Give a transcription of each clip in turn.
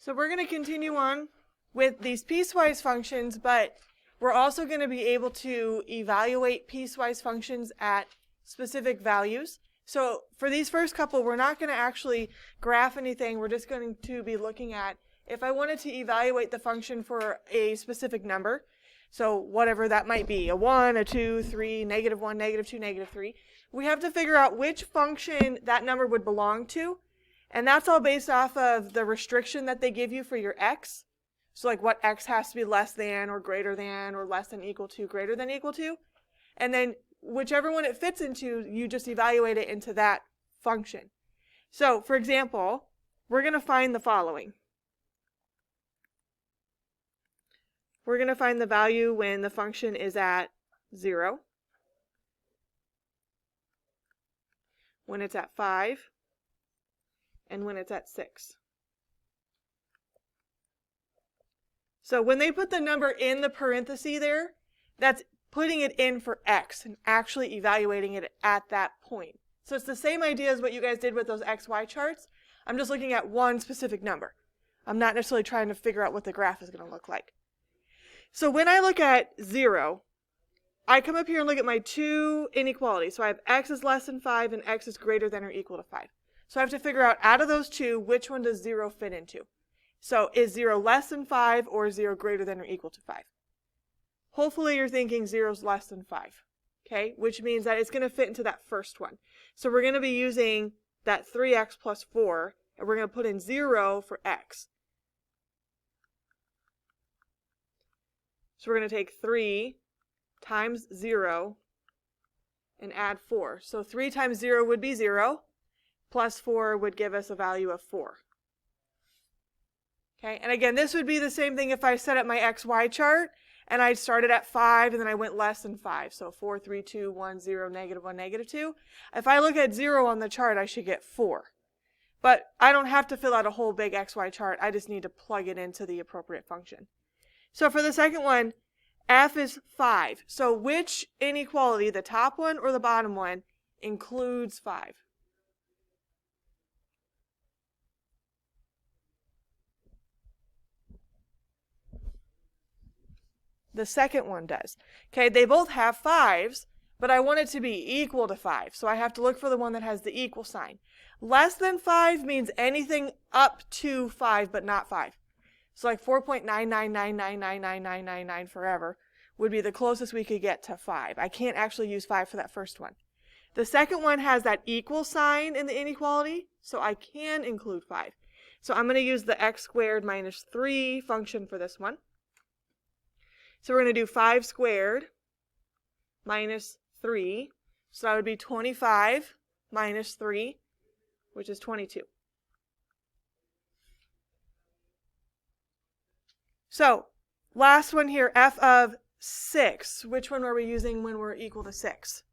So we're going to continue on with these piecewise functions, but we're also going to be able to evaluate piecewise functions at specific values. So for these first couple, we're not going to actually graph anything. We're just going to be looking at if I wanted to evaluate the function for a specific number, so whatever that might be, a 1, a 2, 3, -1, -2, -3, we have to figure out which function that number would belong to. And that's all based off of the restriction that they give you for your x. So like what x has to be less than or greater than or less than equal to greater than equal to. And then whichever one it fits into, you just evaluate it into that function. So for example, we're going to find the following. We're going to find the value when the function is at 0, when it's at 5, and when it's at 6. So when they put the number in the parenthesis there, that's putting it in for x and actually evaluating it at that point. So it's the same idea as what you guys did with those XY charts. I'm just looking at one specific number. I'm not necessarily trying to figure out what the graph is going to look like. So when I look at 0, I come up here and look at my two inequalities. So I have x is less than 5 and x is greater than or equal to 5. So I have to figure out of those two, which one does 0 fit into? So is 0 less than 5 or is 0 greater than or equal to 5? Hopefully you're thinking 0 is less than 5, okay? Which means that it's going to fit into that first one. So we're going to be using that 3x plus 4, and we're going to put in 0 for x. So we're going to take 3 times 0 and add 4. So 3 times 0 would be 0. Plus 4 would give us a value of 4. Okay, and again, this would be the same thing if I set up my XY chart and I started at 5 and then I went less than 5. So 4, 3, 2, 1, 0, -1, -2. If I look at 0 on the chart, I should get 4. But I don't have to fill out a whole big XY chart. I just need to plug it into the appropriate function. So for the second one, f is 5. So which inequality, the top one or the bottom one, includes 5? The second one does. Okay, they both have 5s, but I want it to be equal to 5. So I have to look for the one that has the equal sign. Less than 5 means anything up to 5, but not 5. So like 4.999999999 forever would be the closest we could get to 5. I can't actually use 5 for that first one. The second one has that equal sign in the inequality, so I can include 5. So I'm going to use the x squared minus 3 function for this one. So we're going to do 5 squared minus 3. So that would be 25 minus 3, which is 22. So last one here, f of 6. Which one are we using when we're equal to 6?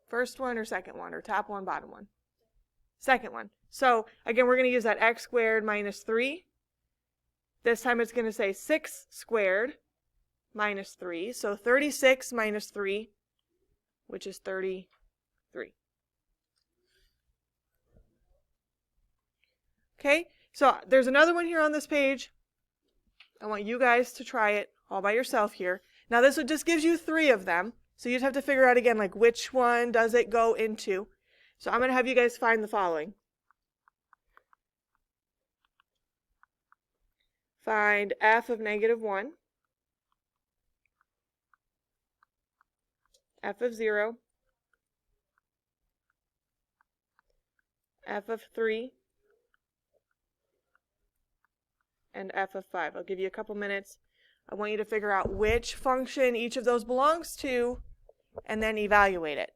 First one or second one, or top one, bottom one? Second one. So again, we're going to use that x squared minus 3. This time it's going to say 6 squared minus 3. So 36 minus 3, which is 33. Okay, so there's another one here on this page. I want you guys to try it all by yourself here. Now this just gives you 3 of them. So you just have to figure out again, like which one does it go into. So I'm going to have you guys find the following. Find f of -1, f of 0, f of 3, and f of 5. I'll give you a couple minutes. I want you to figure out which function each of those belongs to and then evaluate it.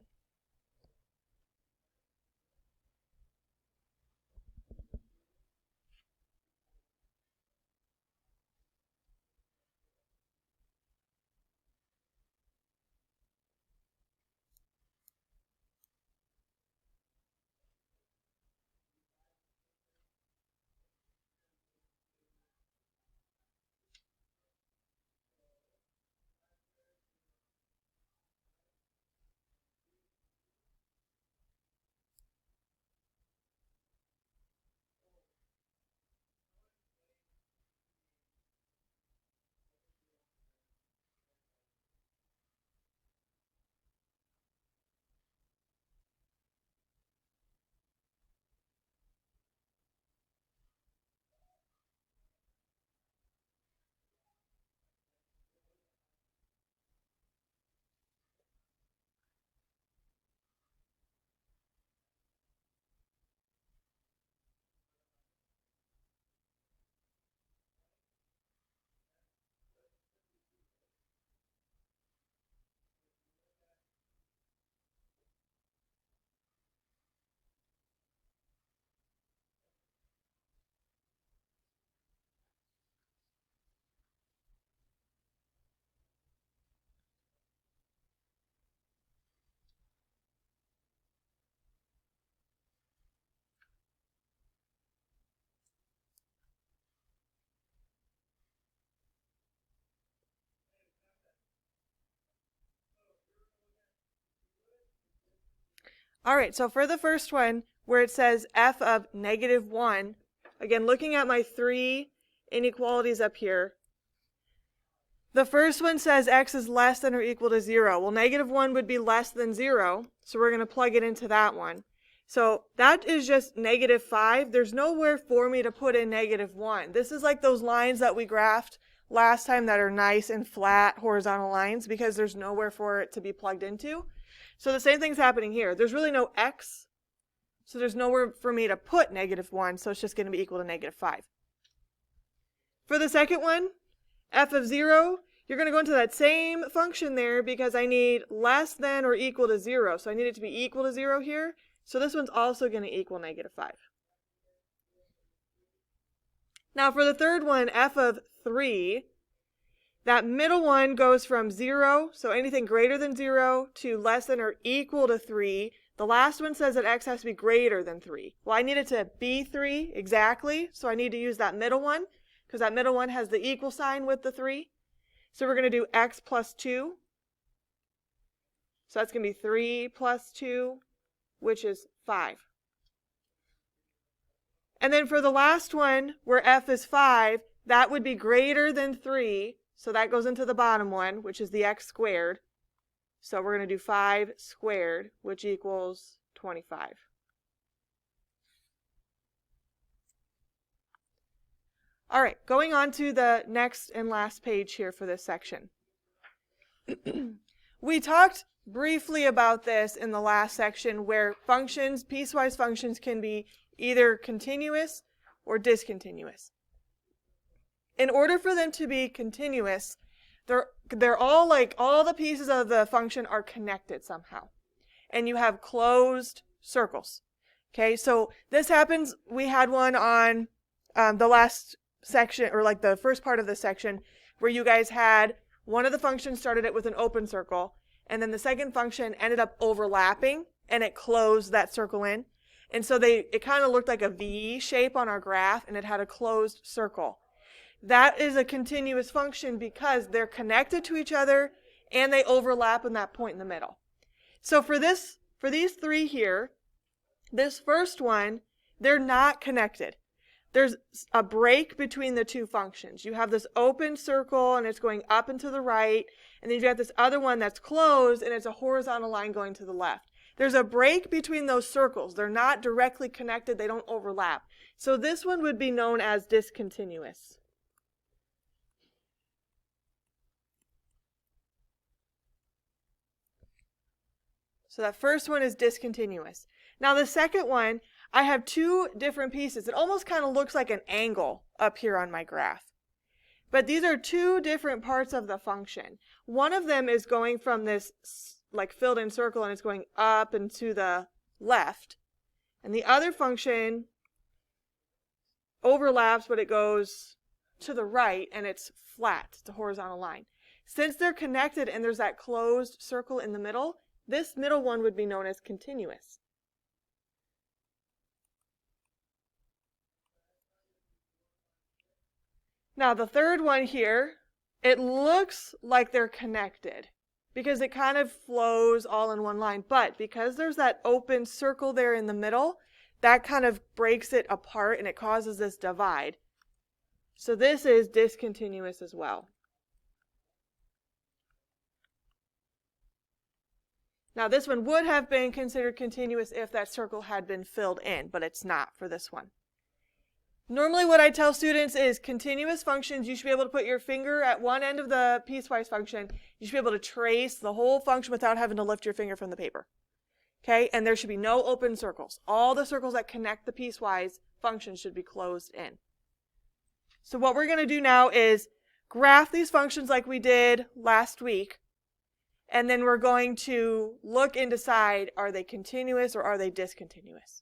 All right, so for the first one, where it says f of -1, again, looking at my three inequalities up here, the first one says x is less than or equal to 0. Well, -1 would be less than 0, so we're going to plug it into that one. So that is just -5. There's nowhere for me to put in -1. This is like those lines that we graphed last time that are nice and flat horizontal lines because there's nowhere for it to be plugged into. So the same thing's happening here. There's really no x, so there's nowhere for me to put -1, so it's just going to be equal to -5. For the second one, f of 0, you're going to go into that same function there because I need less than or equal to 0. So I need it to be equal to 0 here. So this one's also going to equal -5. Now for the third one, f of 3, that middle one goes from 0, so anything greater than 0, to less than or equal to 3. The last one says that x has to be greater than 3. Well, I need it to be 3 exactly, so I need to use that middle one because that middle one has the equal sign with the 3. So we're going to do x plus 2. So that's going to be 3 plus 2, which is 5. And then for the last one, where f is 5, that would be greater than 3. So that goes into the bottom one, which is the x squared. So we're going to do 5 squared, which equals 25. All right, going on to the next and last page here for this section. We talked briefly about this in the last section where functions, piecewise functions, can be either continuous or discontinuous. In order for them to be continuous, they're all like, all the pieces of the function are connected somehow. And you have closed circles. Okay, so this happens, we had one on the last section, or like the first part of the section, where you guys had one of the functions started it with an open circle, and then the second function ended up overlapping, and it closed that circle in. And so it kind of looked like a V shape on our graph, and it had a closed circle. That is a continuous function because they're connected to each other, and they overlap in that point in the middle. So for these three here, this first one, they're not connected. There's a break between the two functions. You have this open circle and it's going up and to the right, and then you've got this other one that's closed and it's a horizontal line going to the left. There's a break between those circles. They're not directly connected. They don't overlap. So this one would be known as discontinuous. So that first one is discontinuous. Now the second one, I have two different pieces. It almost kind of looks like an angle up here on my graph. But these are two different parts of the function. One of them is going from this like filled in circle and it's going up and to the left. And the other function overlaps, but it goes to the right and it's flat. It's a horizontal line. Since they're connected and there's that closed circle in the middle, this middle one would be known as continuous. Now the third one here, it looks like they're connected because it kind of flows all in one line. But because there's that open circle there in the middle, that kind of breaks it apart and it causes this divide. So this is discontinuous as well. Now this one would have been considered continuous if that circle had been filled in, but it's not for this one. Normally what I tell students is continuous functions, you should be able to put your finger at one end of the piecewise function. You should be able to trace the whole function without having to lift your finger from the paper. Okay, and there should be no open circles. All the circles that connect the piecewise function should be closed in. So what we're going to do now is graph these functions like we did last week. And then we're going to look and decide, are they continuous or are they discontinuous?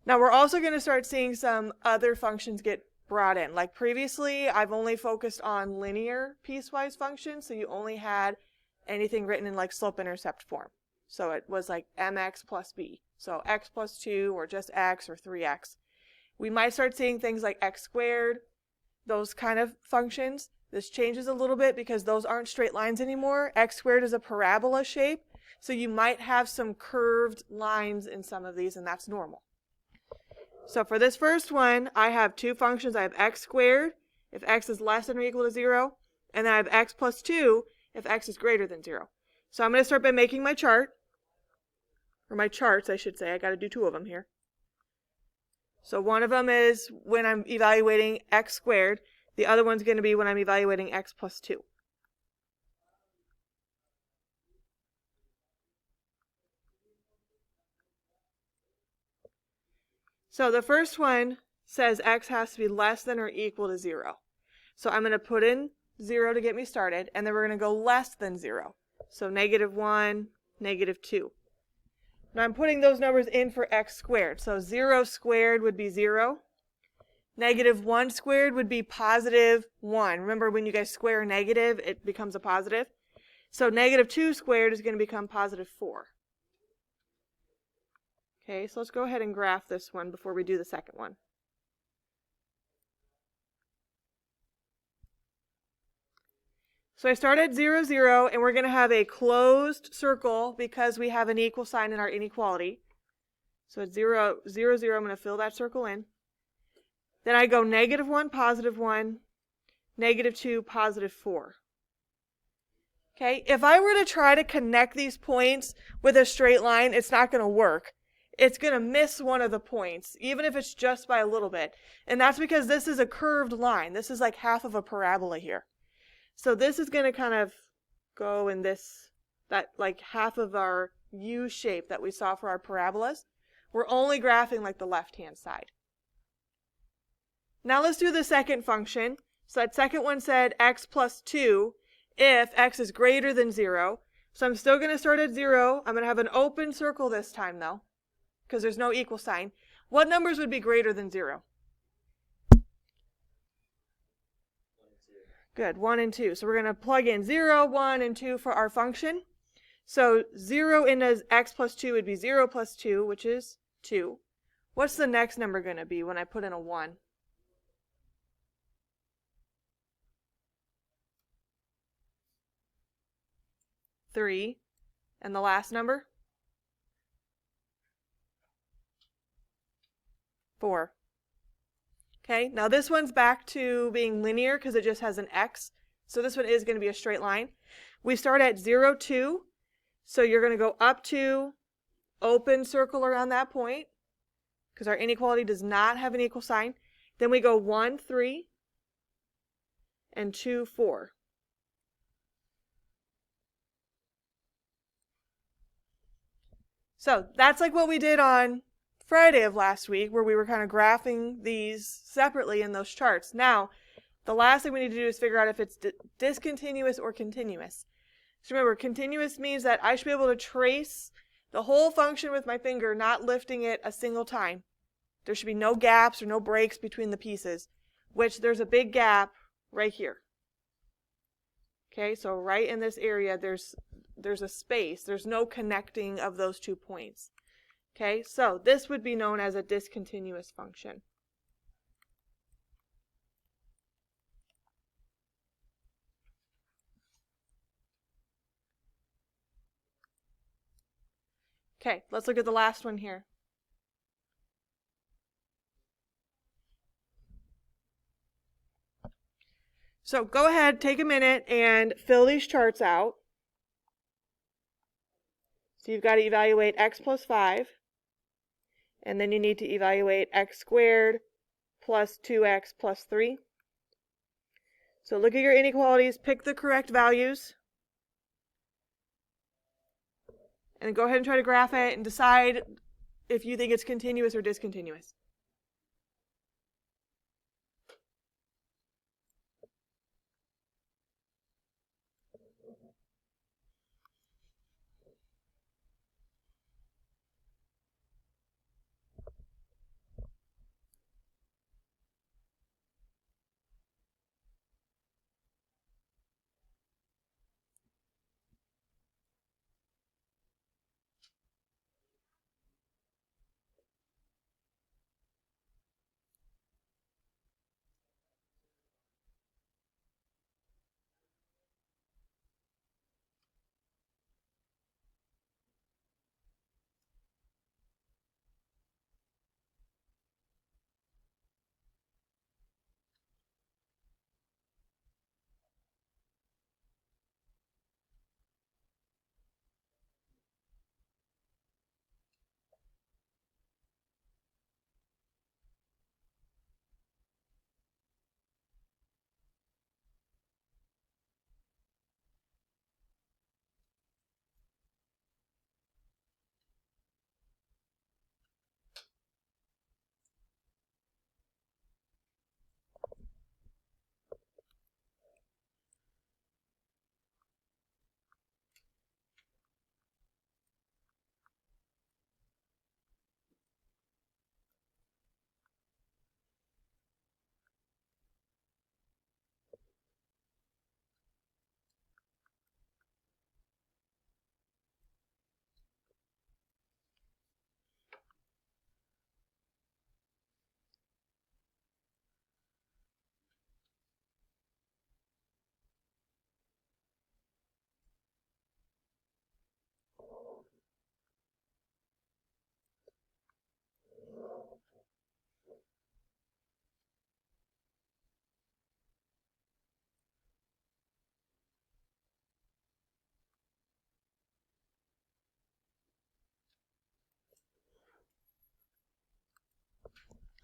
Now we're also going to start seeing some other functions get brought in. Like previously, I've only focused on linear piecewise functions, so you only had anything written in like slope-intercept form. So it was like mx plus b. So x plus 2 or just x or 3x. We might start seeing things like x squared, those kind of functions. This changes a little bit because those aren't straight lines anymore. X squared is a parabola shape. So you might have some curved lines in some of these, and that's normal. So for this first one, I have two functions. I have x squared if x is less than or equal to 0, and then I have x plus 2 if x is greater than 0. So I'm going to start by making my chart, or my charts, I should say. I got to do two of them here. So one of them is when I'm evaluating x squared. The other one's going to be when I'm evaluating x plus 2. So the first one says x has to be less than or equal to 0. So I'm going to put in 0 to get me started, and then we're going to go less than 0. So -1, -2. Now I'm putting those numbers in for x squared. So 0 squared would be 0. -1 squared would be +1. Remember, when you guys square a negative, it becomes a positive. So -2 squared is going to become +4. Okay, so let's go ahead and graph this one before we do the second one. So I start at 0, 0, and we're going to have a closed circle because we have an equal sign in our inequality. So at 0, 0, 0, I'm going to fill that circle in. Then I go -1, +1, -2, +4. Okay, if I were to try to connect these points with a straight line, it's not going to work. It's going to miss one of the points, even if it's just by a little bit. And that's because this is a curved line. This is like half of a parabola here. So this is going to kind of go in that like half of our U shape that we saw for our parabolas. We're only graphing like the left-hand side. Now let's do the second function. So that second one said x plus 2 if x is greater than 0. So I'm still going to start at 0. I'm going to have an open circle this time though, because there's no equal sign. What numbers would be greater than 0? Good, 1 and 2. So we're going to plug in 0, 1, and 2 for our function. So 0 into x plus 2 would be 0 plus 2, which is 2. What's the next number going to be when I put in a 1? 3. And the last number? 4. Okay, now this one's back to being linear because it just has an x. So this one is going to be a straight line. We start at 0, 2. So you're going to go up to, open circle around that point because our inequality does not have an equal sign. Then we go 1, 3, and 2, 4. So that's like what we did on Friday of last week, where we were kind of graphing these separately in those charts. Now, the last thing we need to do is figure out if it's discontinuous or continuous. So remember, continuous means that I should be able to trace the whole function with my finger, not lifting it a single time. There should be no gaps or no breaks between the pieces, which there's a big gap right here. Okay, so right in this area, there's a space. There's no connecting of those 2 points. Okay, so this would be known as a discontinuous function. Okay, let's look at the last one here. So go ahead, take a minute and fill these charts out. So you've got to evaluate x plus 5. And then you need to evaluate x squared plus 2x plus 3. So look at your inequalities, pick the correct values, and go ahead and try to graph it and decide if you think it's continuous or discontinuous.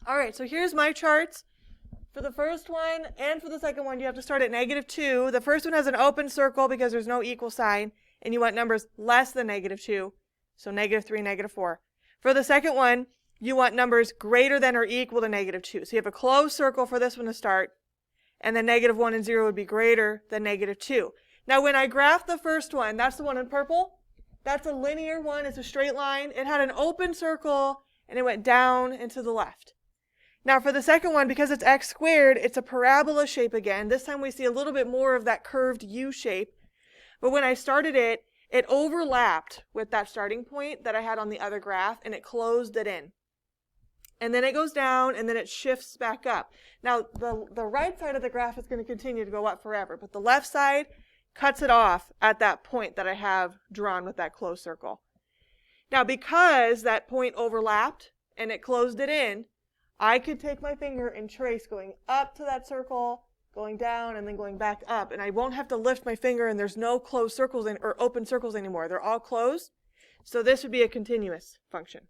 All right, so here's my charts. For the first one and for the second one, you have to start at -2. The first one has an open circle because there's no equal sign, and you want numbers less than -2, so -3, -4. For the second one, you want numbers greater than or equal to -2. So you have a closed circle for this one to start, and then -1 and 0 would be greater than -2. Now when I graphed the first one, that's the one in purple. That's a linear one, it's a straight line. It had an open circle, and it went down and to the left. Now for the second one, because it's x squared, it's a parabola shape again. This time we see a little bit more of that curved U shape. But when I started it, it overlapped with that starting point that I had on the other graph, and it closed it in. And then it goes down, and then it shifts back up. Now the right side of the graph is going to continue to go up forever, but the left side cuts it off at that point that I have drawn with that closed circle. Now because that point overlapped and it closed it in, I could take my finger and trace going up to that circle, going down, and then going back up. And I won't have to lift my finger, and there's no closed circles or open circles anymore. They're all closed. So this would be a continuous function.